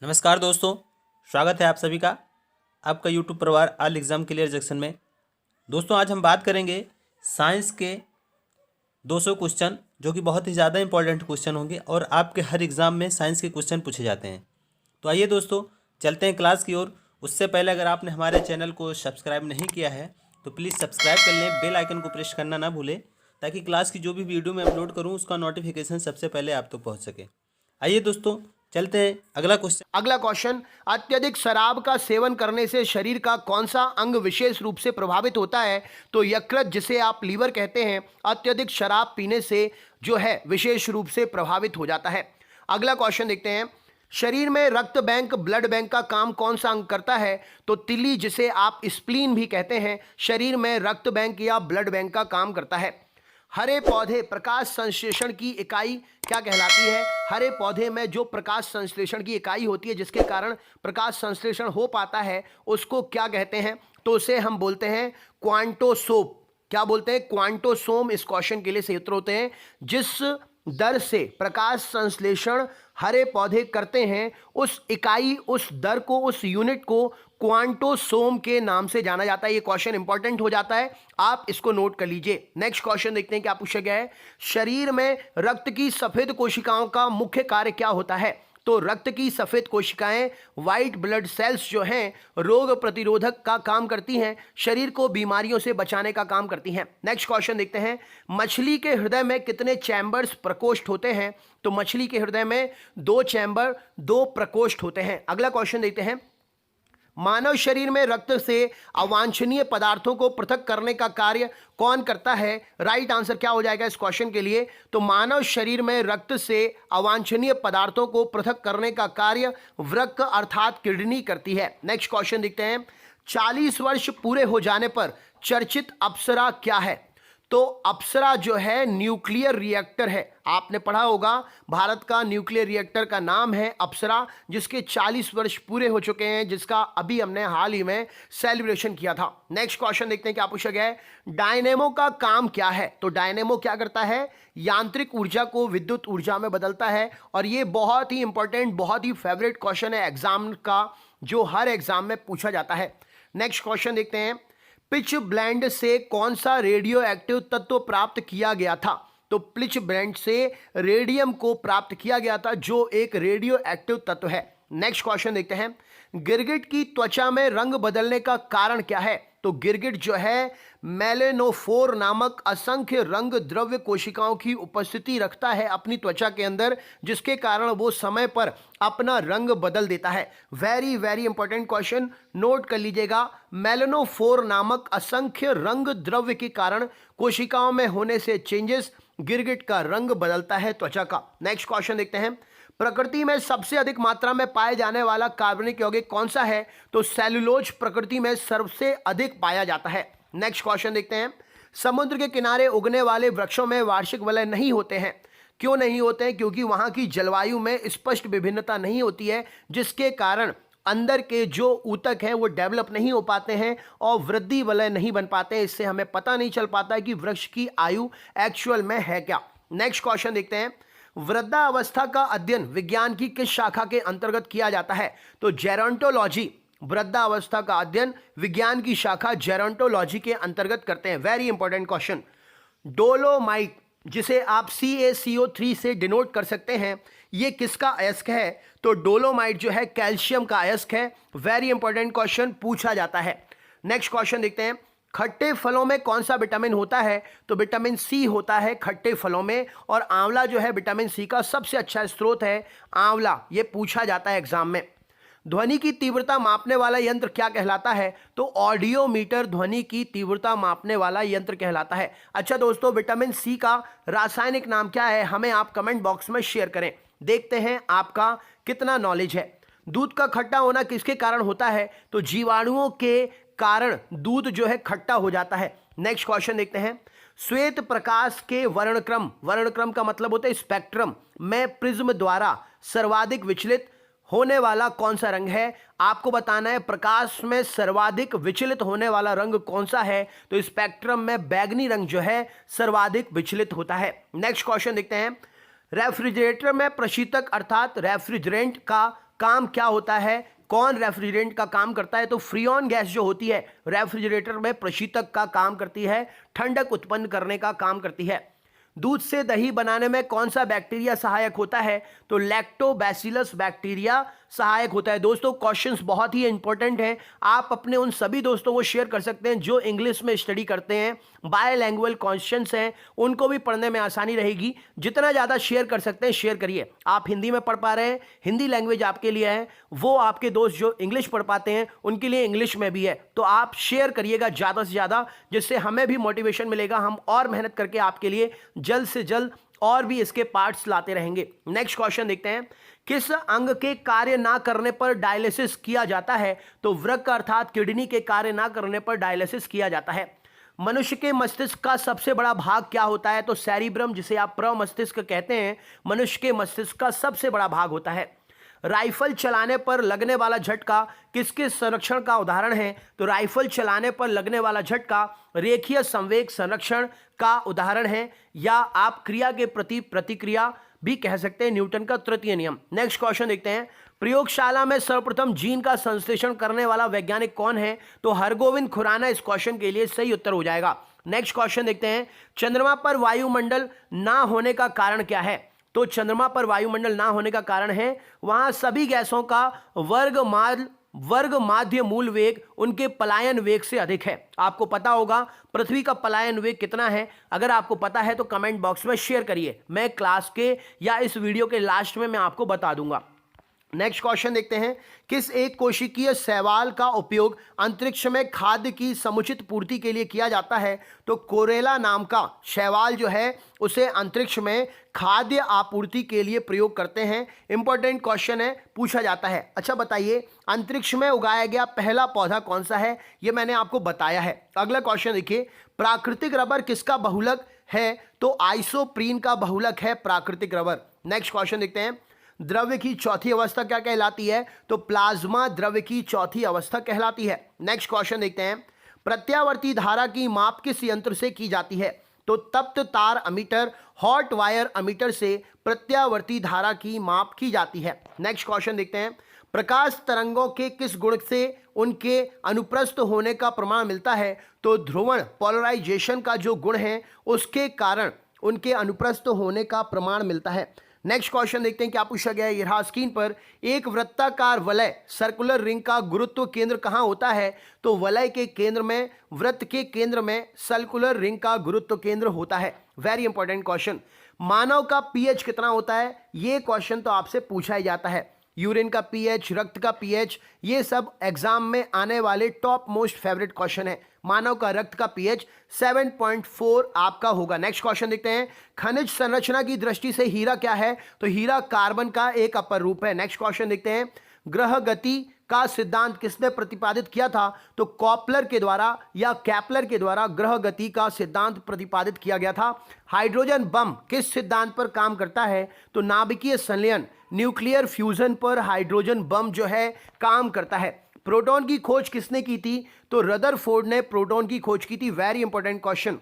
नमस्कार दोस्तों, स्वागत है आप सभी का आपका यूट्यूब परिवार ऑल एग्ज़ाम क्लियर जंक्शन में। दोस्तों, आज हम बात करेंगे साइंस के 200 क्वेश्चन जो कि बहुत ही ज़्यादा इंपॉर्टेंट क्वेश्चन होंगे और आपके हर एग्ज़ाम में साइंस के क्वेश्चन पूछे जाते हैं। तो आइए दोस्तों, चलते हैं क्लास की ओर। उससे पहले अगर आपने हमारे चैनल को सब्सक्राइब नहीं किया है तो प्लीज़ सब्सक्राइब कर लें, बेल आइकन को प्रेस करना ना भूलें ताकि क्लास की जो भी वीडियो मैं अपलोड करूँ उसका नोटिफिकेशन सबसे पहले आप तक पहुँच सके। आइए दोस्तों, चलते हैं अगला क्वेश्चन, अत्यधिक शराब का सेवन करने से शरीर का कौन सा अंग विशेष रूप से प्रभावित होता है? तो यकृत, जिसे आप लीवर कहते हैं, अत्यधिक शराब पीने से जो है विशेष रूप से प्रभावित हो जाता है। अगला क्वेश्चन देखते हैं, शरीर में रक्त बैंक, ब्लड बैंक का काम कौन सा अंग करता है? तो तिल्ली, जिसे आप स्प्लीन भी कहते हैं, शरीर में रक्त बैंक या ब्लड बैंक का काम करता है। हरे पौधे प्रकाश संश्लेषण की इकाई क्या कहलाती है? हरे पौधे में जो प्रकाश संश्लेषण की इकाई होती है, जिसके कारण प्रकाश संश्लेषण हो पाता है, उसको क्या कहते हैं? तो उसे हम बोलते हैं क्वांटोसोम। क्या बोलते हैं? क्वांटोसोम। इस क्वेश्चन के लिए सही उत्तर होते हैं जिस दर से प्रकाश संश्लेषण हरे पौधे करते हैं, उस इकाई, उस दर को, उस यूनिट को क्वांटोसोम के नाम से जाना जाता है। ये क्वेश्चन इंपॉर्टेंट हो जाता है, आप इसको नोट कर लीजिए। नेक्स्ट क्वेश्चन देखते हैं क्या पूछा गया है। शरीर में रक्त की सफेद कोशिकाओं का मुख्य कार्य क्या होता है? तो रक्त की सफेद कोशिकाएं, व्हाइट ब्लड सेल्स जो हैं, रोग प्रतिरोधक का काम करती हैं, शरीर को बीमारियों से बचाने का काम करती हैं। नेक्स्ट क्वेश्चन देखते हैं, मछली के हृदय में कितने चैम्बर्स, प्रकोष्ठ होते हैं? तो मछली के हृदय में 2 चैम्बर, 2 प्रकोष्ठ होते हैं। अगला क्वेश्चन देखते हैं, मानव शरीर में रक्त से अवांछनीय पदार्थों को पृथक करने का कार्य कौन करता है? राइट आंसर क्या हो जाएगा इस क्वेश्चन के लिए? तो मानव शरीर में रक्त से अवांछनीय पदार्थों को पृथक करने का कार्य वृक्क अर्थात किडनी करती है। नेक्स्ट क्वेश्चन देखते हैं, 40 वर्ष पूरे हो जाने पर चर्चित अप्सरा क्या है? तो अप्सरा जो है न्यूक्लियर रिएक्टर है। आपने पढ़ा होगा, भारत का न्यूक्लियर रिएक्टर का नाम है अप्सरा, जिसके 40 वर्ष पूरे हो चुके हैं, जिसका अभी हमने हाल ही में सेलिब्रेशन किया था। नेक्स्ट क्वेश्चन देखते हैं क्या पूछा गया है। डायनेमो का काम क्या है? तो डायनेमो क्या करता है? यांत्रिक ऊर्जा को विद्युत ऊर्जा में बदलता है। और ये बहुत ही इंपॉर्टेंट, बहुत ही फेवरेट क्वेश्चन है एग्जाम का, जो हर एग्जाम में पूछा जाता है। नेक्स्ट क्वेश्चन देखते हैं, पिच ब्लेंड से कौन सा रेडियो एक्टिव तत्व प्राप्त किया गया था? तो पिच ब्लेंड से रेडियम को प्राप्त किया गया था, जो एक रेडियो एक्टिव तत्व है। नेक्स्ट क्वेश्चन देखते हैं, गिरगिट की त्वचा में रंग बदलने का कारण क्या है? तो गिरगिट जो है मेलेनोफोर नामक असंख्य रंग द्रव्य कोशिकाओं की उपस्थिति रखता है अपनी त्वचा के अंदर, जिसके कारण वो समय पर अपना रंग बदल देता है। Very very important question, note कर लीजिएगा। मेलेनोफोर नामक असंख्य रंग द्रव्य के कारण कोशिकाओं में होने से चेंजेस, गिरगिट का रंग बदलता है त्वचा का। नेक्स्ट क्वेश्चन देखते हैं, प्रकृति में सबसे अधिक मात्रा में पाए जाने वाला कार्बनिक यौगिक कौन सा है? तो सेलुलोज प्रकृति में सबसे अधिक पाया जाता है। नेक्स्ट क्वेश्चन देखते हैं, समुद्र के किनारे उगने वाले वृक्षों में वार्षिक वलय नहीं होते हैं। क्यों नहीं होते हैं? क्योंकि वहां की जलवायु में स्पष्ट विभिन्नता नहीं होती है, जिसके कारण अंदर के जो ऊतक हैं वो डेवलप नहीं हो पाते हैं और वृद्धि वलय नहीं बन पाते हैं। इससे हमें पता नहीं चल पाता है कि वृक्ष की आयु एक्चुअल में है क्या। नेक्स्ट क्वेश्चन देखते हैं, वृद्धावस्था का अध्ययन विज्ञान की किस शाखा के अंतर्गत किया जाता है? तो जेरोंटोलॉजी। वृद्धावस्था का अध्ययन विज्ञान की शाखा जेरोंटोलॉजी के अंतर्गत करते हैं। Very important question. डोलोमाइट, जिसे आप CaCO3 से डिनोट कर सकते हैं, ये किसका अयस्क है? तो डोलोमाइट जो है कैल्शियम का अयस्क है। वेरी इंपॉर्टेंट क्वेश्चन पूछा जाता है। नेक्स्ट क्वेश्चन देखते हैं, खट्टे फलों में कौन सा विटामिन होता है? तो विटामिन सी होता है खट्टे फलों में, और आंवला जो है विटामिन सी का सबसे अच्छा स्रोत है आंवला। ये पूछा जाता है एग्जाम में। ध्वनि की तीव्रता मापने वाला यंत्र क्या कहलाता है? तो ऑडियोमीटर ध्वनि की तीव्रता मापने वाला यंत्र कहलाता है। अच्छा दोस्तों, विटामिन सी का रासायनिक नाम क्या है? हमें आप कमेंट बॉक्स में शेयर करें, देखते हैं आपका कितना नॉलेज है। दूध का खट्टा होना किसके कारण होता है? तो जीवाणुओं के कारण दूध जो है खट्टा हो जाता है। नेक्स्ट क्वेश्चन देखते हैं, श्वेत प्रकाश के वर्णक्रम, वर्णक्रम का मतलब होता है स्पेक्ट्रम, में प्रिज्म द्वारा सर्वाधिक विचलित होने वाला कौन सा रंग है? आपको बताना है प्रकाश में सर्वाधिक विचलित होने वाला रंग कौन सा है? तो स्पेक्ट्रम में बैगनी रंग जो है सर्वाधिक विचलित होता है। नेक्स्ट क्वेश्चन देखते हैं, रेफ्रिजरेटर में प्रशीतक अर्थात रेफ्रिजरेंट का काम क्या होता है? कौन रेफ्रिजरेंट का काम करता है? तो फ्रीऑन गैस जो होती है रेफ्रिजरेटर में प्रशीतक का काम करती है, ठंडक उत्पन्न करने का काम करती है। दूध से दही बनाने में कौन सा बैक्टीरिया सहायक होता है? तो लैक्टोबैसिलस बैक्टीरिया सहायक होता है। दोस्तों क्वेश्चंस बहुत ही इंपॉर्टेंट हैं, आप अपने उन सभी दोस्तों को शेयर कर सकते हैं जो इंग्लिश में स्टडी करते हैं, बायलैंग्वेज क्वेश्चंस हैं, उनको भी पढ़ने में आसानी रहेगी। जितना ज़्यादा शेयर कर सकते हैं शेयर करिए। आप हिंदी में पढ़ पा रहे हैं, हिंदी लैंग्वेज आपके लिए है, वो आपके दोस्त जो इंग्लिश पढ़ पाते हैं उनके लिए इंग्लिश में भी है। तो आप शेयर करिएगा ज़्यादा से ज़्यादा, जिससे हमें भी मोटिवेशन मिलेगा, हम और मेहनत करके आपके लिए जल्द से जल्द और भी इसके पार्ट्स लाते रहेंगे। नेक्स्ट क्वेश्चन देखते हैं, किस अंग के कार्य ना करने पर डायलिसिस किया जाता है? तो वृक्क अर्थात किडनी के कार्य ना करने पर डायलिसिस किया जाता है। मनुष्य के मस्तिष्क का सबसे बड़ा भाग क्या होता है? तो सेरिब्रम, जिसे आप प्रमस्तिष्क कहते हैं, मनुष्य के मस्तिष्क का सबसे बड़ा भाग होता है। राइफल चलाने पर लगने वाला झटका किसके संरक्षण का उदाहरण है? तो राइफल चलाने पर लगने वाला झटका रेखीय संवेग संरक्षण का उदाहरण है, या आप क्रिया के प्रति प्रतिक्रिया भी कह सकते हैं, न्यूटन का तृतीय नियम। नेक्स्ट क्वेश्चन देखते हैं, प्रयोगशाला में सर्वप्रथम जीन का संश्लेषण करने वाला वैज्ञानिक कौन है? तो हरगोविंद खुराना इस क्वेश्चन के लिए सही उत्तर हो जाएगा। नेक्स्ट क्वेश्चन देखते हैं, चंद्रमा पर वायुमंडल ना होने का कारण क्या है? तो चंद्रमा पर वायुमंडल ना होने का कारण है वहां सभी गैसों का वर्ग माध्य मूल वेग उनके पलायन वेग से अधिक है। आपको पता होगा पृथ्वी का पलायन वेग कितना है? अगर आपको पता है तो कमेंट बॉक्स में शेयर करिए, मैं क्लास के या इस वीडियो के लास्ट में मैं आपको बता दूंगा। नेक्स्ट क्वेश्चन देखते हैं, किस एक कोशिकीय शैवाल का उपयोग अंतरिक्ष में खाद्य की समुचित पूर्ति के लिए किया जाता है? तो कोरेला नाम का शैवाल जो है उसे अंतरिक्ष में खाद्य आपूर्ति के लिए प्रयोग करते हैं। इंपॉर्टेंट क्वेश्चन है, पूछा जाता है। अच्छा बताइए, अंतरिक्ष में उगाया गया पहला पौधा कौन सा है? ये मैंने आपको बताया है। अगला क्वेश्चन देखिए, प्राकृतिक रबर किसका बहुलक है? तो आइसोप्रीन का बहुलक है प्राकृतिक रबर। नेक्स्ट क्वेश्चन देखते हैं, द्रव्य की चौथी अवस्था क्या कहलाती है? तो प्लाज्मा द्रव्य की चौथी अवस्था कहलाती है। नेक्स्ट क्वेश्चन देखते हैं, प्रत्यावर्ती धारा की माप किस यंत्र से की जाती है? तो तप्त तार अमीटर, हॉट वायर अमीटर से प्रत्यावर्ती धारा की माप की जाती है। नेक्स्ट क्वेश्चन देखते हैं, प्रकाश तरंगों के किस गुण से उनके अनुप्रस्थ होने का प्रमाण मिलता है? तो ध्रुवण पोलराइजेशन का जो गुण है उसके कारण उनके अनुप्रस्थ होने का प्रमाण मिलता है। नेक्स्ट क्वेश्चन देखते हैं क्या पूछा गया है। यह स्क्रीन पर एक वृत्ताकार वलय सर्कुलर रिंग का गुरुत्व केंद्र कहाँ होता है? तो वलय के केंद्र में, वृत्त के केंद्र में सर्कुलर रिंग का गुरुत्व केंद्र होता है। Very important question. मानव का पीएच कितना होता है? ये क्वेश्चन तो आपसे पूछा ही जाता है। यूरिन का पीएच, रक्त का पीएच, ये सब एग्जाम में आने वाले टॉप मोस्ट फेवरेट क्वेश्चन है। मानव का रक्त का पीएच 7.4 आपका होगा। नेक्स्ट क्वेश्चन देखते हैं, खनिज संरचना की दृष्टि से हीरा क्या है? तो हीरा कार्बन का एक अपर रूप है। नेक्स्ट क्वेश्चन देखते हैं, ग्रह गति का सिद्धांत किसने प्रतिपादित किया था? तो कॉपलर के द्वारा या कैपलर के द्वारा ग्रह गति का सिद्धांत प्रतिपादित किया गया था। हाइड्रोजन बम किस सिद्धांत पर काम करता है? तो नाभिकीय संलयन, न्यूक्लियर फ्यूजन पर हाइड्रोजन बम जो है काम करता है। प्रोटॉन की खोज किसने की थी? तो रदरफोर्ड ने प्रोटॉन की खोज की थी। Very important question.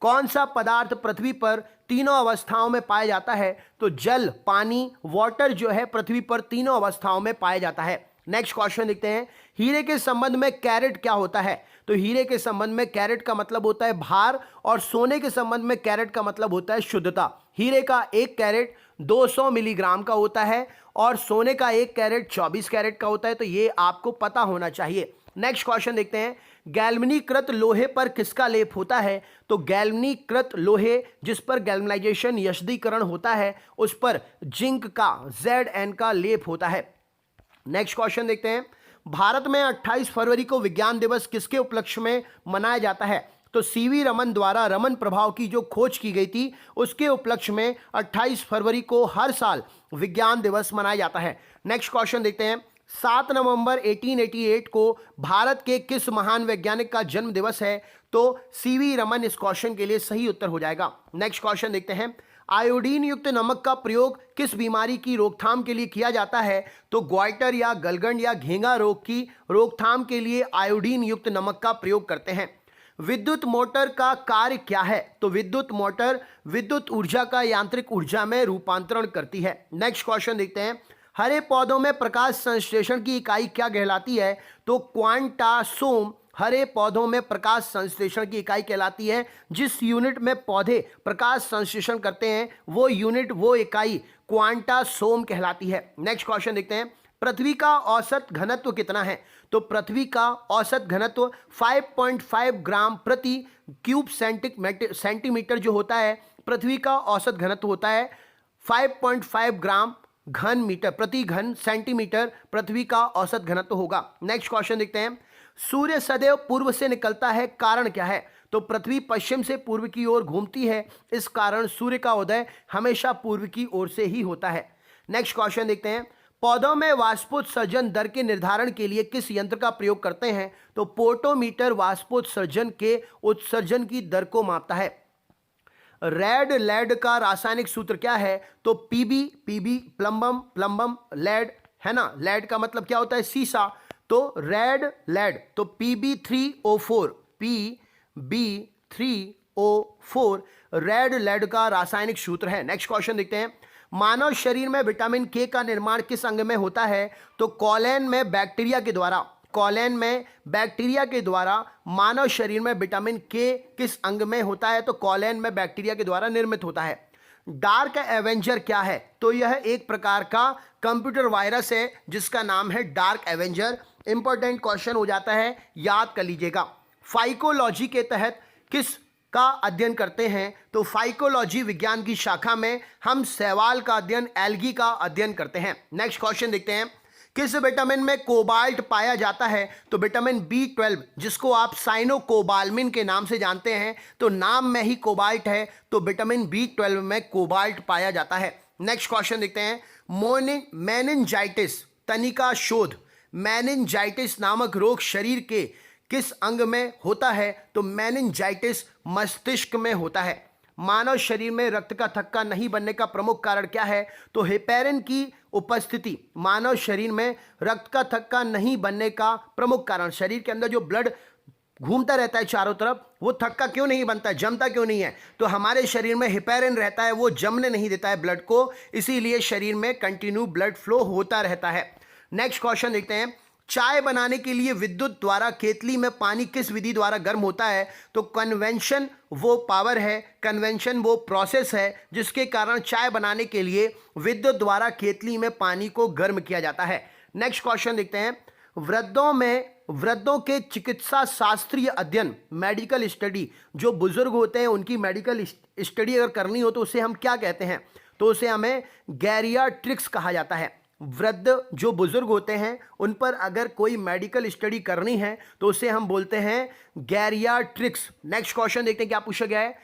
कौन सा पदार्थ पृथ्वी पर तीनों अवस्थाओं में पाया जाता है? तो जल, पानी, वाटर जो है पृथ्वी पर तीनों अवस्थाओं में पाया जाता है। नेक्स्ट क्वेश्चन देखते हैं, हीरे के संबंध में कैरेट क्या होता है? तो हीरे के संबंध में कैरेट का मतलब होता है भार, और सोने के संबंध में कैरेट का मतलब होता है शुद्धता। हीरे का एक कैरेट 200 मिलीग्राम का होता है और सोने का एक कैरेट 24 कैरेट का होता है। तो ये आपको पता होना चाहिए। नेक्स्ट क्वेश्चन देखते हैं, गैल्वनीकृत लोहे पर किसका लेप होता है? तो गैल्वनीकृत लोहे जिस पर गैल्वनाइजेशन यशदीकरण होता है उस पर जिंक का Zn का लेप होता है। नेक्स्ट क्वेश्चन देखते हैं, भारत में 28 फरवरी को विज्ञान दिवस किसके उपलक्ष्य में मनाया जाता है? तो सीवी रमन द्वारा रमन प्रभाव की जो खोज की गई थी उसके उपलक्ष्य में 28 फरवरी को हर साल विज्ञान दिवस मनाया जाता है। नेक्स्ट क्वेश्चन देखते हैं, 7 नवंबर 1888 को भारत के किस महान वैज्ञानिक का जन्म दिवस है? तो सीवी रमन इस क्वेश्चन के लिए सही उत्तर हो जाएगा। नेक्स्ट क्वेश्चन देखते हैं, आयोडीन युक्त नमक का प्रयोग किस बीमारी की रोकथाम के लिए किया जाता है? तो ग्वाइटर या गलगंड या घेंगा रोग की रोकथाम के लिए आयोडीन युक्त नमक का प्रयोग करते हैं। विद्युत मोटर का कार्य क्या है? तो विद्युत मोटर विद्युत ऊर्जा का यांत्रिक ऊर्जा में रूपांतरण करती है। नेक्स्ट क्वेश्चन देखते हैं, हरे पौधों में प्रकाश संश्लेषण की इकाई क्या कहलाती है? तो क्वांटासोम हरे पौधों में प्रकाश संश्लेषण की इकाई कहलाती है। जिस यूनिट में पौधे प्रकाश संश्लेषण करते हैं वो यूनिट, वो इकाई क्वांटासोम कहलाती है। नेक्स्ट क्वेश्चन देखते हैं, पृथ्वी का औसत घनत्व कितना है? तो पृथ्वी का औसत घनत्व 5.5 ग्राम प्रति क्यूब सेंटीमीटर जो होता है, पृथ्वी का औसत घनत्व होता है 5.5 ग्राम घन मीटर प्रति घन सेंटीमीटर, पृथ्वी का औसत घनत्व होगा। नेक्स्ट क्वेश्चन देखते हैं, सूर्य सदैव पूर्व से निकलता है, कारण क्या है? तो पृथ्वी पश्चिम से पूर्व की ओर घूमती है, इस कारण सूर्य का उदय हमेशा पूर्व की ओर से ही होता है। नेक्स्ट क्वेश्चन देखते हैं, पौधों में वाष्पोत्सर्जन दर के निर्धारण के लिए किस यंत्र का प्रयोग करते हैं? तो पोटोमीटर वाष्पोत्सर्जन के उत्सर्जन की दर को मापता है। रेड लेड का रासायनिक सूत्र क्या है? तो पीबी प्लम्बम लेड है ना, लेड का मतलब क्या होता है? सीसा, तो रेड लेड तो PB3O4 रेड लेड का रासायनिक सूत्र है। नेक्स्ट क्वेश्चन देखते हैं, मानव शरीर में विटामिन के का निर्माण किस अंग में होता है? तो कॉलेन में बैक्टीरिया के द्वारा मानव शरीर में विटामिन के किस अंग में होता है? तो कॉलेन में बैक्टीरिया के द्वारा निर्मित होता है। डार्क एवेंजर क्या है? तो यह एक प्रकार का कंप्यूटर वायरस है जिसका नाम है डार्क एवेंजर। इंपॉर्टेंट क्वेश्चन हो जाता है, याद कर लीजिएगा। फाइकोलॉजी के तहत किस का अध्ययन करते हैं? तो फाइकोलॉजी विज्ञान की शाखा में हम शैवाल का अध्ययन, एल्गी का अध्ययन करते हैं। नेक्स्ट क्वेश्चन देखते हैं, किस विटामिन में कोबाल्ट पाया जाता है? तो विटामिन B12 जिसको आप साइनोकोबाल्मिन के नाम से जानते हैं, तो नाम में ही कोबाल्ट है, तो विटामिन B12 में कोबाल्ट पाया जाता है। नेक्स्ट क्वेश्चन देखते हैं, मेनिंजाइटिस तनिका शोध, मेनिंजाइटिस नामक रोग शरीर के किस अंग में होता है? तो मेनिंजाइटिस मस्तिष्क में होता है। मानव शरीर में रक्त का थक्का नहीं बनने का प्रमुख कारण क्या है? तो हेपेरिन की उपस्थिति। मानव शरीर में रक्त का थक्का नहीं बनने का प्रमुख कारण, शरीर के अंदर जो ब्लड घूमता रहता है चारों तरफ, वो थक्का क्यों नहीं बनता है, जमता क्यों नहीं है? तो हमारे शरीर में हेपेरिन रहता है, वो जमने नहीं देता है ब्लड को, इसीलिए शरीर में कंटिन्यू ब्लड फ्लो होता रहता है। नेक्स्ट क्वेश्चन देखते हैं, चाय बनाने के लिए विद्युत द्वारा केतली में पानी किस विधि द्वारा गर्म होता है? तो कन्वेंशन वो पावर है, कन्वेंशन वो प्रोसेस है जिसके कारण चाय बनाने के लिए विद्युत द्वारा केतली में पानी को गर्म किया जाता है। नेक्स्ट क्वेश्चन देखते हैं, वृद्धों के चिकित्सा शास्त्रीय अध्ययन, मेडिकल स्टडी, जो बुजुर्ग होते हैं उनकी मेडिकल स्टडी अगर करनी हो तो उसे हम क्या कहते हैं? तो उसे हमें गैरियाट्रिक्स कहा जाता है। वृद्ध जो बुजुर्ग होते हैं उन पर अगर कोई मेडिकल स्टडी करनी है तो उसे हम बोलते हैं गैरियाट्रिक्स। नेक्स्ट क्वेश्चन देखते हैं क्या पूछा गया है,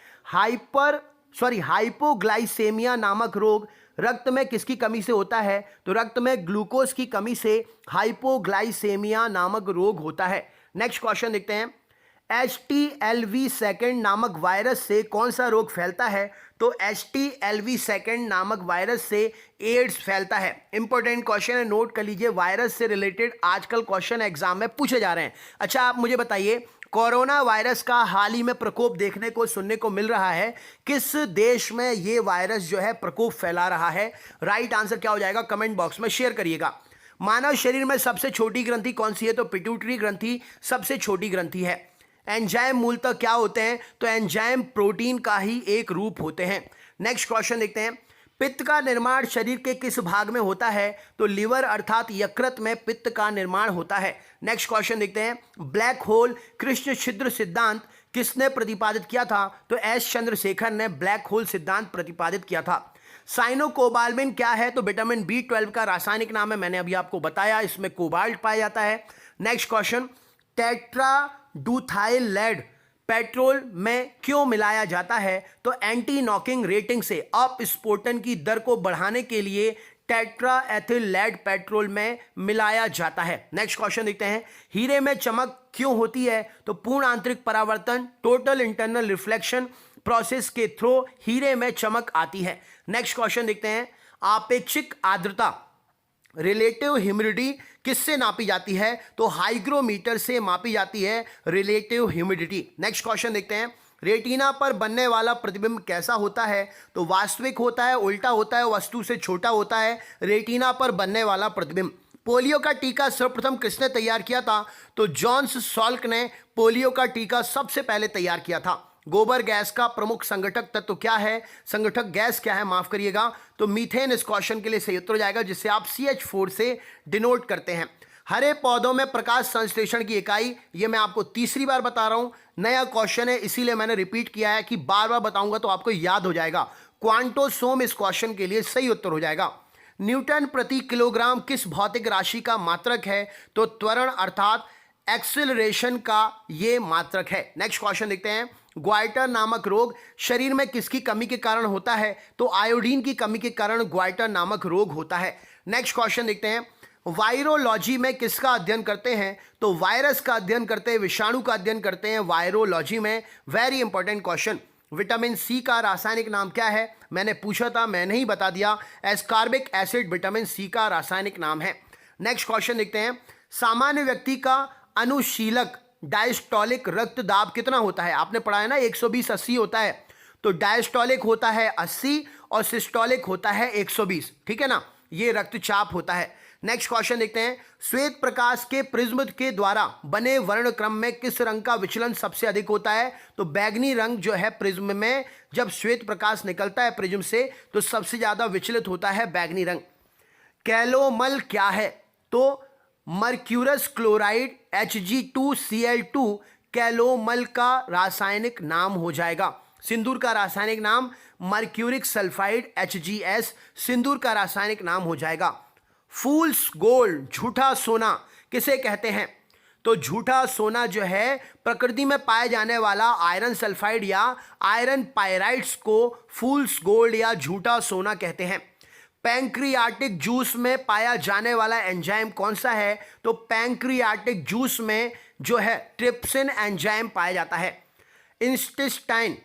हाइपोग्लाइसेमिया नामक रोग रक्त में किसकी कमी से होता है? तो रक्त में ग्लूकोज की कमी से हाइपोग्लाइसेमिया नामक रोग होता है। नेक्स्ट क्वेश्चन देखते हैं, HTLV2 नामक वायरस से कौन सा रोग फैलता है? तो HTLV2 नामक वायरस से एड्स फैलता है। इंपॉर्टेंट क्वेश्चन है, नोट कर लीजिए, वायरस से रिलेटेड आजकल क्वेश्चन एग्जाम में पूछे जा रहे हैं। अच्छा, आप मुझे बताइए, कोरोना वायरस का हाल ही में प्रकोप देखने को सुनने को मिल रहा है, किस देश में ये वायरस जो है प्रकोप फैला रहा है? राइट आंसर क्या हो जाएगा? कमेंट बॉक्स में शेयर करिएगा। मानव शरीर में सबसे छोटी ग्रंथि कौन सी है? तो पिट्यूटरी ग्रंथि सबसे छोटी ग्रंथि है। एंजाइम मूलतः क्या होते हैं? तो एंजाइम प्रोटीन का ही एक रूप होते हैं। नेक्स्ट क्वेश्चन देखते हैं, पित्त का निर्माण शरीर के किस भाग में होता है? तो लिवर अर्थात यकृत में पित्त का निर्माण होता है। नेक्स्ट क्वेश्चन देखते हैं, ब्लैक होल कृष्ण छिद्र सिद्धांत किसने प्रतिपादित किया था? तो एस चंद्रशेखर ने ब्लैक होल सिद्धांत प्रतिपादित किया था। साइनोकोबाल्मिन क्या है? तो विटामिन B12 का रासायनिक नाम है, मैंने अभी आपको बताया, इसमें कोबाल्ट पाया जाता है। नेक्स्ट क्वेश्चन, टेट्राडूथाइल लेड पेट्रोल में क्यों मिलाया जाता है? तो एंटी नॉकिंग रेटिंग से अपस्फोटन की दर को बढ़ाने के लिए टेट्राएथिल लेड पेट्रोल में मिलाया जाता है। नेक्स्ट क्वेश्चन देखते हैं, हीरे में चमक क्यों होती है? तो पूर्ण आंतरिक परावर्तन टोटल इंटरनल रिफ्लेक्शन प्रोसेस के थ्रू हीरे में चमक आती है। नेक्स्ट क्वेश्चन देखते हैं, आपेक्षिक आर्द्रता रिलेटिव ह्यूमिडिटी किससे नापी जाती है? तो हाइग्रोमीटर से मापी जाती है रिलेटिव ह्यूमिडिटी। नेक्स्ट क्वेश्चन देखते हैं, रेटिना पर बनने वाला प्रतिबिंब कैसा होता है? तो वास्तविक होता है, उल्टा होता है, वस्तु से छोटा होता है रेटिना पर बनने वाला प्रतिबिंब। पोलियो का टीका सर्वप्रथम किसने तैयार किया था? तो जॉन्स सॉल्क ने पोलियो का टीका सबसे पहले तैयार किया था। गोबर गैस का प्रमुख संगठक तत्व क्या है? संगठक गैस क्या है, माफ करिएगा, तो मीथेन इस क्वेश्चन के लिए सही उत्तर हो जाएगा, जिससे आप CH4 से डिनोट करते हैं। हरे पौधों में प्रकाश संश्लेषण की इकाई, ये मैं आपको तीसरी बार बता रहा हूं, नया क्वेश्चन है इसीलिए मैंने रिपीट किया है कि बार बार बताऊंगा तो आपको याद हो जाएगा। क्वांटोसोम इस क्वेश्चन के लिए सही उत्तर हो जाएगा। न्यूटन प्रति किलोग्राम किस भौतिक राशि का मात्रक है? तो त्वरण अर्थात एक्सेलरेशन का ये मात्रक है। नेक्स्ट क्वेश्चन देखते हैं, ग्वाइटर नामक रोग शरीर में किसकी कमी के कारण होता है? तो आयोडीन की कमी के कारण ग्वाइटर नामक रोग होता है। नेक्स्ट क्वेश्चन देखते हैं, वायरोलॉजी में किसका अध्ययन करते हैं? तो वायरस का अध्ययन करते हैं, विषाणु का अध्ययन करते हैं वायरोलॉजी में। Very important question. Vitamin C का रासायनिक नाम क्या है? मैंने पूछा था, मैंने ही बता दिया, एस्कॉर्बिक एसिड विटामिन सी का रासायनिक नाम है। नेक्स्ट क्वेश्चन देखते हैं, सामान्य व्यक्ति का अनुशीलक डायस्टोलिक रक्तदाब कितना होता है? आपने पढ़ा है ना 120/80 होता है, तो डायस्टोलिक होता है 80 और सिस्टोलिक होता है 120, ठीक है ना, ये रक्तचाप होता है। नेक्स्ट क्वेश्चन देखते हैं, श्वेत प्रकाश के प्रिज्म के द्वारा बने वर्णक्रम में किस रंग का विचलन सबसे अधिक होता है? तो बैगनी रंग जो है प्रिज्म में, जब श्वेत प्रकाश निकलता है प्रिज्म से तो सबसे ज्यादा विचलित होता है बैगनी रंग। कैलोमल क्या है? तो मर्क्यूरस क्लोराइड Hg2Cl2 कैलोमल का रासायनिक नाम हो जाएगा। सिंदूर का रासायनिक नाम मर्क्यूरिक सल्फाइड HgS सिंदूर का रासायनिक नाम हो जाएगा। फूल्स गोल्ड झूठा सोना किसे कहते हैं? तो झूठा सोना जो है प्रकृति में पाए जाने वाला आयरन सल्फाइड या आयरन पायराइड्स को फूल्स गोल्ड या झूठा सोना कहते हैं। पैंक्रियाटिक जूस में पाया जाने वाला एंजाइम कौन सा है? तो पैंक्रियाटिक जूस में जो है ट्रिप्सिन एंजाइम पाया जाता है। इंटेस्टाइन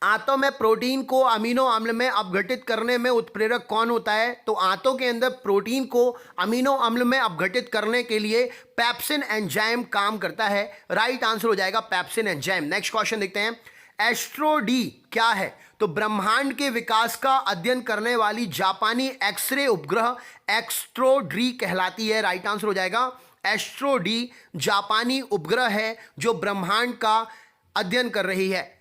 आंतों में प्रोटीन को अमीनो अम्ल में अपघटित करने में उत्प्रेरक कौन होता है? तो आंतों के अंदर प्रोटीन को अमीनो अम्ल में अपघटित करने के लिए पेप्सिन एंजाइम काम करता है। राइट आंसर हो जाएगा पेप्सिन एंजाइम। नेक्स्ट क्वेश्चन देखते हैं, एस्ट्रो डी क्या है? तो ब्रह्मांड के विकास का अध्ययन करने वाली जापानी एक्सरे उपग्रह एस्ट्रो डी कहलाती है। राइट आंसर हो जाएगा एस्ट्रो डी जापानी उपग्रह है जो ब्रह्मांड का अध्ययन कर रही है।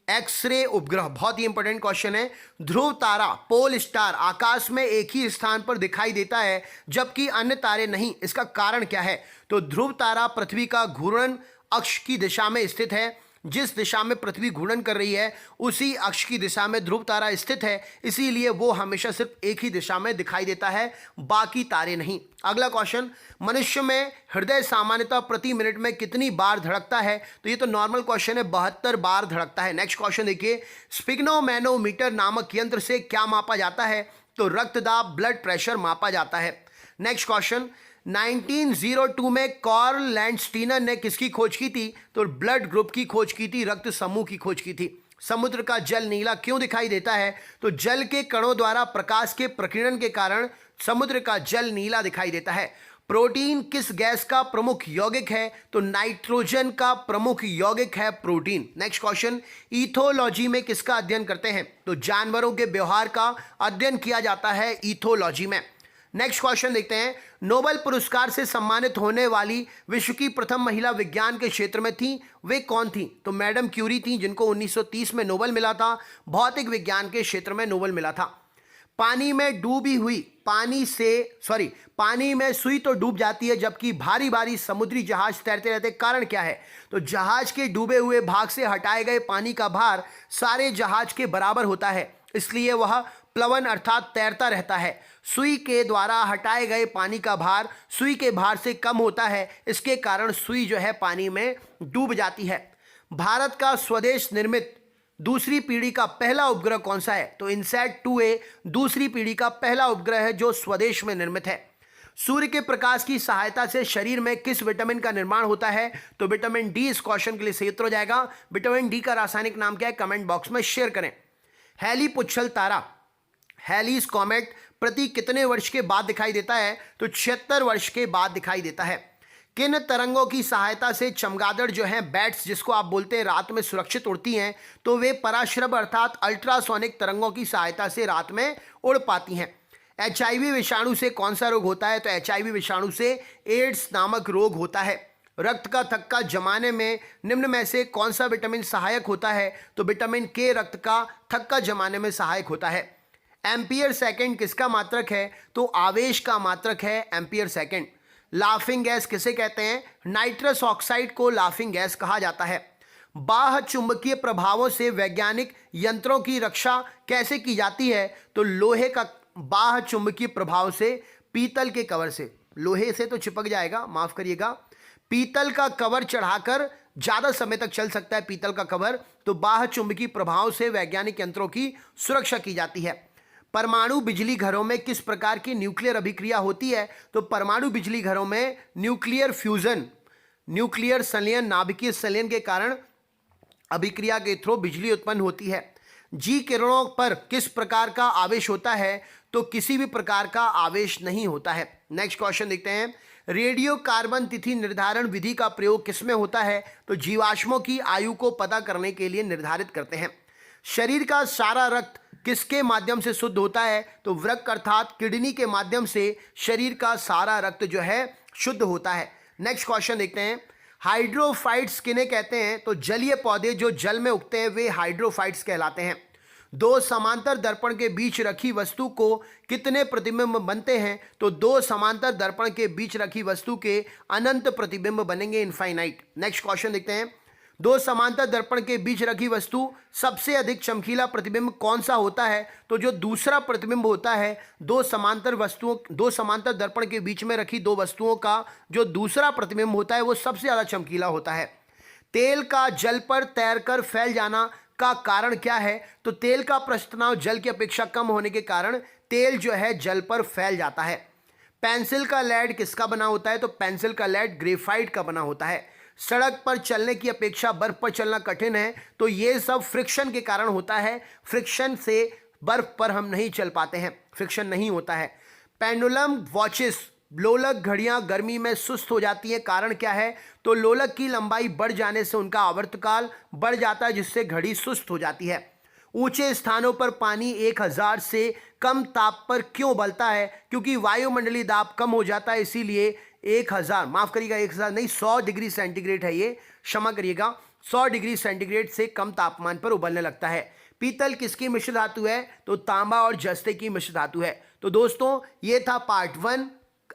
एक्सरे उपग्रह बहुत ही इंपॉर्टेंट क्वेश्चन है। ध्रुव तारा पोल स्टार आकाश में एक ही स्थान पर दिखाई देता है जबकि अन्य तारे नहीं, इसका कारण क्या है? तो ध्रुव तारा पृथ्वी का घूर्णन अक्ष की दिशा में स्थित है। जिस दिशा में पृथ्वी घूर्णन कर रही है उसी अक्ष की दिशा में ध्रुव तारा स्थित है, इसीलिए वो हमेशा सिर्फ एक ही दिशा में दिखाई देता है, बाकी तारे नहीं। अगला क्वेश्चन, मनुष्य में हृदय सामान्यतः प्रति मिनट में कितनी बार धड़कता है? तो ये तो नॉर्मल क्वेश्चन है, 72 बार धड़कता है। नेक्स्ट क्वेश्चन देखिए, स्पिग्नोमैनोमीटर नामक यंत्र से क्या मापा जाता है? तो रक्तदाब ब्लड प्रेशर मापा जाता है। नेक्स्ट क्वेश्चन, 1902 में कार्ल लैंडस्टीनर ने किसकी खोज की थी? तो ब्लड ग्रुप की खोज की थी, रक्त समूह की खोज की थी। समुद्र का जल नीला क्यों दिखाई देता है? तो जल के कणों द्वारा प्रकाश के प्रकीर्णन के कारण समुद्र का जल नीला दिखाई देता है। प्रोटीन किस गैस का प्रमुख यौगिक है? तो नाइट्रोजन का प्रमुख यौगिक है प्रोटीन। नेक्स्ट क्वेश्चन, इथोलॉजी में किसका अध्ययन करते हैं? तो जानवरों के व्यवहार का अध्ययन किया जाता है इथोलॉजी में। नेक्स्ट क्वेश्चन देखते हैं, नोबेल पुरस्कार से सम्मानित होने वाली विश्व की प्रथम महिला विज्ञान के क्षेत्र में थी, वे कौन थी? तो मैडम क्यूरी थी, जिनको 1930 में नोबेल मिला था, भौतिक विज्ञान के क्षेत्र में नोबेल मिला था। पानी में डूबी हुई पानी में सुई तो डूब जाती है जबकि भारी भारी समुद्री जहाज तैरते रहते, कारण क्या है? तो जहाज के डूबे हुए भाग से हटाए गए पानी का भार सारे जहाज के बराबर होता है, इसलिए वह प्लवन अर्थात तैरता रहता है। सुई के द्वारा हटाए गए पानी का भार सुई के भार से कम होता है, इसके कारण सुई जो है पानी में डूब जाती है। भारत का स्वदेश निर्मित दूसरी पीढ़ी का पहला उपग्रह कौन सा है? तो इनसैट 2A दूसरी पीढ़ी का पहला उपग्रह है जो स्वदेश में निर्मित है। सूर्य के प्रकाश की सहायता से शरीर में किस विटामिन का निर्माण होता है? तो विटामिन डी इस क्वेश्चन के लिए सही उत्तर हो जाएगा। विटामिन डी का रासायनिक नाम क्या है? कमेंट बॉक्स में शेयर करें। हैली पुच्छल तारा, हैलीज कॉमेट प्रति कितने वर्ष के बाद दिखाई देता है? तो 76 वर्ष के बाद दिखाई देता है। किन तरंगों की सहायता से चमगादड़ जो है बैट्स जिसको आप बोलते हैं रात में सुरक्षित उड़ती हैं? तो वे पराश्रव अर्थात अल्ट्रासोनिक तरंगों की सहायता से रात में उड़ पाती हैं। HIV विषाणु से कौन सा रोग होता है? तो HIV विषाणु से एड्स नामक रोग होता है। रक्त का थक्का जमाने में निम्न में से कौन सा विटामिन सहायक होता है? तो विटामिन K रक्त का थक्का जमाने में सहायक होता है। एम्पियर सेकंड किसका मात्रक है? तो आवेश का मात्रक है एम्पियर सेकंड। लाफिंग गैस किसे कहते हैं? नाइट्रस ऑक्साइड को लाफिंग गैस कहा जाता है। बाह्य चुंबकीय प्रभावों से वैज्ञानिक यंत्रों की रक्षा कैसे की जाती है? तो लोहे का बाह्य चुंबकीय प्रभाव से पीतल के कवर से, लोहे से तो चिपक जाएगा, माफ करिएगा, पीतल का कवर चढ़ाकर ज्यादा समय तक चल सकता है पीतल का कवर, तो बाह्य चुंबकीय प्रभाव से वैज्ञानिक यंत्रों की सुरक्षा की जाती है। परमाणु बिजली घरों में किस प्रकार की न्यूक्लियर अभिक्रिया होती है? तो परमाणु बिजली घरों में न्यूक्लियर फ्यूजन, न्यूक्लियर संलयन, नाभिकीय संलयन के कारण अभिक्रिया के थ्रू बिजली उत्पन्न होती है। जी किरणों पर किस प्रकार का आवेश होता है? तो किसी भी प्रकार का आवेश नहीं होता है। नेक्स्ट क्वेश्चन देखते हैं। रेडियो कार्बन तिथि निर्धारण विधि का प्रयोग किसमें होता है? तो जीवाश्मों की आयु को पता करने के लिए निर्धारित करते हैं। शरीर का सारा रक्त किसके माध्यम से शुद्ध होता है? तो वृक्क अर्थात किडनी के माध्यम से शरीर का सारा रक्त जो है शुद्ध होता है। नेक्स्ट क्वेश्चन देखते हैं। हाइड्रोफाइट्स किन्हें कहते हैं? तो जलीय पौधे जो जल में उगते हैं वे हाइड्रोफाइट्स कहलाते हैं। दो समांतर दर्पण के बीच रखी वस्तु को कितने प्रतिबिंब बनते हैं? तो दो समांतर दर्पण के बीच रखी वस्तु के अनंत प्रतिबिंब बनेंगे, इनफाइनाइट। नेक्स्ट क्वेश्चन देखते हैं। दो समांतर दर्पण के बीच रखी वस्तु सबसे अधिक चमकीला प्रतिबिंब कौन सा होता है? तो जो दूसरा प्रतिबिंब होता है दो समांतर दर्पण के बीच में रखी दो वस्तुओं का जो दूसरा प्रतिबिंब होता है वो सबसे ज्यादा चमकीला होता है। तेल का जल पर तैरकर फैल जाना का कारण क्या है? तो तेल का पृष्ठ तनाव जल की अपेक्षा कम होने के कारण तेल जो है जल पर फैल जाता है। पेंसिल का लेड किसका बना होता है? तो पेंसिल का लेड ग्रेफाइट का बना होता है। सड़क पर चलने की अपेक्षा बर्फ पर चलना कठिन है, तो ये सब फ्रिक्शन के कारण होता है। फ्रिक्शन से बर्फ पर हम नहीं चल पाते हैं, फ्रिक्शन नहीं होता है। पेंडुलम वॉचेस, लोलक घड़ियां गर्मी में सुस्त हो जाती हैं, कारण क्या है? तो लोलक की लंबाई बढ़ जाने से उनका आवर्तकाल बढ़ जाता है जिससे घड़ी सुस्त हो जाती है। ऊंचे स्थानों पर पानी 1000 से कम ताप पर क्यों उबलता है? क्योंकि वायुमंडलीय दाब कम हो जाता है, इसीलिए 1000, माफ करिएगा 1000 नहीं, 100 डिग्री सेंटीग्रेड है ये, क्षमा करिएगा, 100 डिग्री सेंटीग्रेड से कम तापमान पर उबलने लगता है। पीतल किसकी मिश्र धातु है? तो तांबा और जस्ते की मिश्र धातु है। तो दोस्तों ये था पार्ट 1।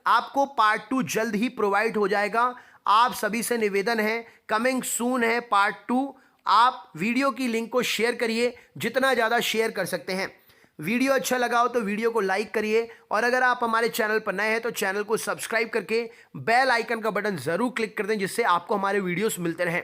आपको पार्ट 2 जल्द ही प्रोवाइड हो जाएगा। आप सभी से निवेदन है, कमिंग सून है पार्ट 2। आप वीडियो की लिंक को शेयर करिए, जितना ज़्यादा शेयर कर सकते हैं। वीडियो अच्छा लगा हो तो वीडियो को लाइक करिए, और अगर आप हमारे चैनल पर नए हैं तो चैनल को सब्सक्राइब करके बेल आइकन का बटन जरूर क्लिक कर दें, जिससे आपको हमारे वीडियोस मिलते रहें।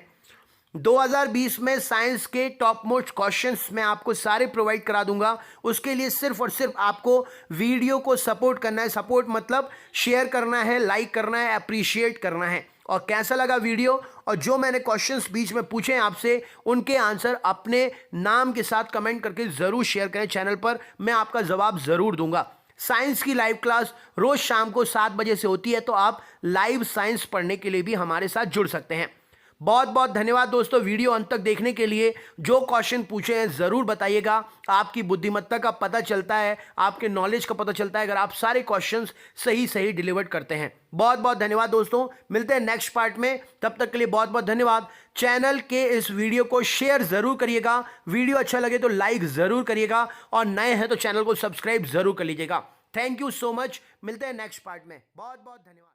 2020 में साइंस के टॉप मोस्ट क्वेश्चंस मैं आपको सारे प्रोवाइड करा दूंगा। उसके लिए सिर्फ और सिर्फ आपको वीडियो को सपोर्ट करना है। सपोर्ट मतलब शेयर करना है, लाइक करना है, अप्रिशिएट करना है। और कैसा लगा वीडियो, और जो मैंने क्वेश्चंस बीच में पूछे हैं आपसे उनके आंसर अपने नाम के साथ कमेंट करके जरूर शेयर करें चैनल पर, मैं आपका जवाब जरूर दूंगा। साइंस की लाइव क्लास रोज शाम को 7 बजे से होती है, तो आप लाइव साइंस पढ़ने के लिए भी हमारे साथ जुड़ सकते हैं। बहुत बहुत धन्यवाद दोस्तों वीडियो अंत तक देखने के लिए। जो क्वेश्चन पूछे हैं जरूर बताइएगा, आपकी बुद्धिमत्ता का पता चलता है, आपके नॉलेज का पता चलता है अगर आप सारे क्वेश्चंस सही सही डिलीवर करते हैं। बहुत बहुत धन्यवाद दोस्तों, मिलते हैं नेक्स्ट पार्ट में, तब तक के लिए बहुत बहुत धन्यवाद। चैनल के इस वीडियो को शेयर जरूर करिएगा, वीडियो अच्छा लगे तो लाइक जरूर करिएगा, और नए हैं तो चैनल को सब्सक्राइब जरूर कर लीजिएगा। थैंक यू सो मच, मिलते हैं नेक्स्ट पार्ट में। बहुत बहुत धन्यवाद।